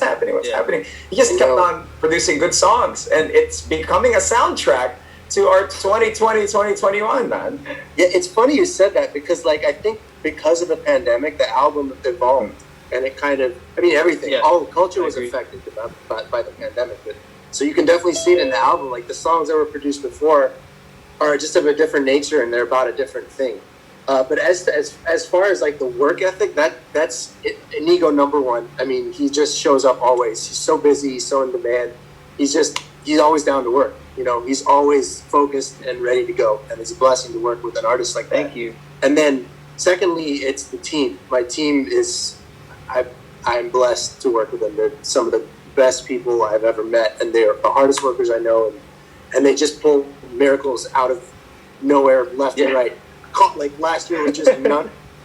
happening? What's happening? He just kept on producing good songs, and it's becoming a soundtrack to our 2020, 2021, man. Yeah, it's funny you said that because, like, I think because of the pandemic, the album evolved, and it kind of, I mean, everything, all culture was affected by the pandemic. But, so you can definitely see it in the album. Like, the songs that were produced before are just of a different nature, and they're about a different thing. But as far as like the work ethic, that's Inigo #1. I mean, he just shows up always. He's so busy. He's so in demand. He's always down to work. You know, he's always focused and ready to go. And it's a blessing to work with an artist like that. Thank you. And then secondly, it's the team. My team is, I'm blessed to work with them. They're some of the best people I've ever met, and they're the hardest workers I know. And they just pull miracles out of nowhere, left and right. Like last year was just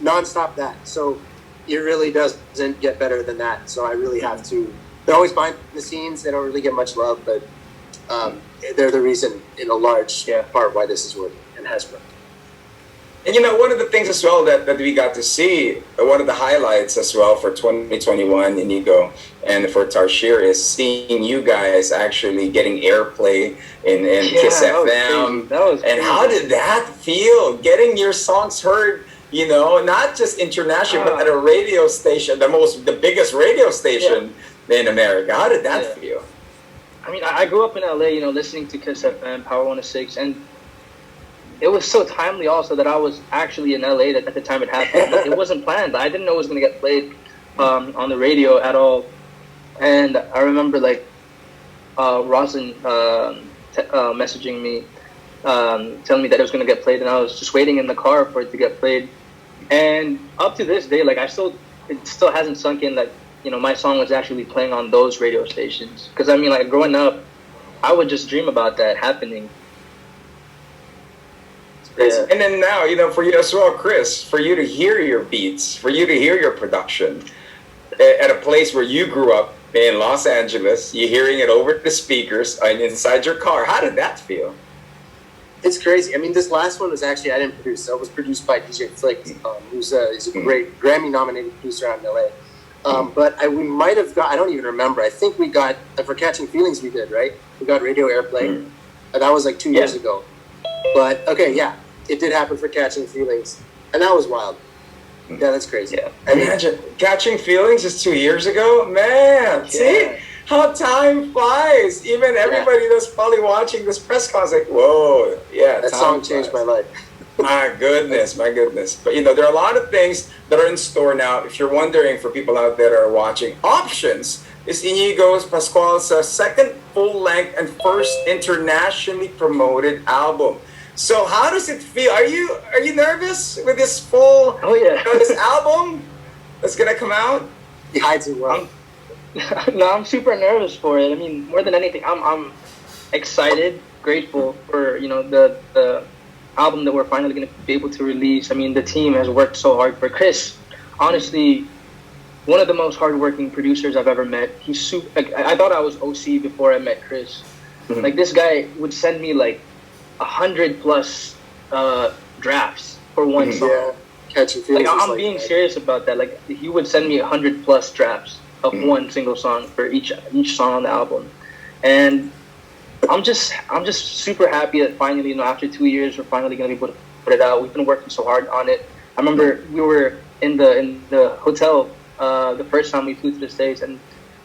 non-stop that. So it really doesn't get better than that. So I really have to. They're always behind the scenes. They don't really get much love, but they're the reason in a large part why this is working and has worked. And you know, one of the things as well that we got to see, one of the highlights as well for 2021, Inigo, and for Tarshir, is seeing you guys actually getting airplay in Kiss FM. And how did that feel? Getting your songs heard, you know, not just international, but at a radio station, the biggest radio station in America. How did that feel? I mean, I grew up in LA, you know, listening to Kiss FM, Power 106, and it was so timely also that I was actually in LA at the time it happened. It wasn't planned. I didn't know it was going to get played on the radio at all. And I remember, like, Rosin messaging me, telling me that it was going to get played, and I was just waiting in the car for it to get played. And up to this day, like, it still hasn't sunk in that, you know, my song was actually playing on those radio stations. Because, I mean, like, growing up, I would just dream about that happening. Yeah. And then now, you know, for you as well, Chris, for you to hear your beats, for you to hear your production at a place where you grew up in Los Angeles, you're hearing it over the speakers and inside your car. How did that feel? It's crazy. I mean, this last one was actually, I didn't produce. It was produced by DJ Flick, who's a great Grammy-nominated producer out in LA. But we might have got, I don't even remember. I think we got, for Catching Feelings we did, right? We got radio airplay. That was like 2 years ago. But, okay, it did happen for Catching Feelings. And that was wild. Yeah, that's crazy. Yeah. Imagine, Catching Feelings is 2 years ago? Man, see how time flies. Even everybody that's probably watching this press conference like, whoa, that song changed my life. My goodness. But, you know, there are a lot of things that are in store now. If you're wondering, for people out there that are watching, Options is Inigo Pascual's second full-length and first internationally promoted album. So how does it feel? Are you nervous with this this album that's gonna come out? He hides it well. No, I'm super nervous for it. I mean, more than anything, I'm excited, grateful for, you know, the album that we're finally gonna be able to release. I mean, the team has worked so hard for Chris. Honestly, one of the most hardworking producers I've ever met. He's super. Like, I thought I was OC before I met Chris. Like, this guy would send me like 100+ drafts for one song. Yeah, Catching Feelings. Like, I'm being serious about that. Like, he would send me 100+ drafts of one single song for each song on the album, and I'm just super happy that finally, you know, after 2 years, we're finally gonna be able to put it out. We've been working so hard on it. I remember we were in the hotel the first time we flew to the States, and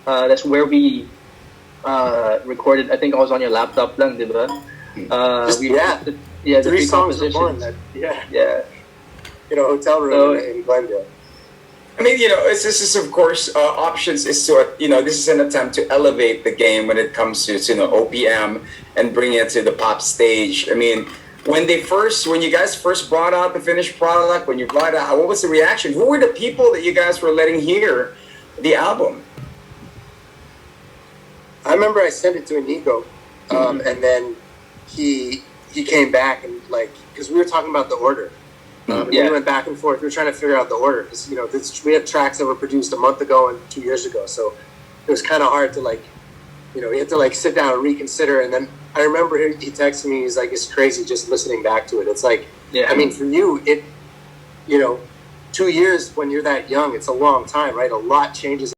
that's where we recorded. I think I was on your laptop lang, diba? The 3 songs were born. You know, hotel room in Glendale. I mean, you know, this is of course Options is to, you know, this is an attempt to elevate the game when it comes to, you know, OPM and bring it to the pop stage. I mean, when you guys first brought out the finished product, when you brought it out, what was the reaction? Who were the people that you guys were letting hear the album? I remember I sent it to Inigo, and then he came back and, like, because we were talking about the order. We went back and forth. We were trying to figure out the order because, you know, we have tracks that were produced a month ago and 2 years ago, so it was kind of hard to, like, you know, we had to, like, sit down and reconsider. And then I remember he texted me. He's like, "It's crazy just listening back to it." It's like, I mean, for you, you know, 2 years when you're that young, it's a long time, right? A lot changes.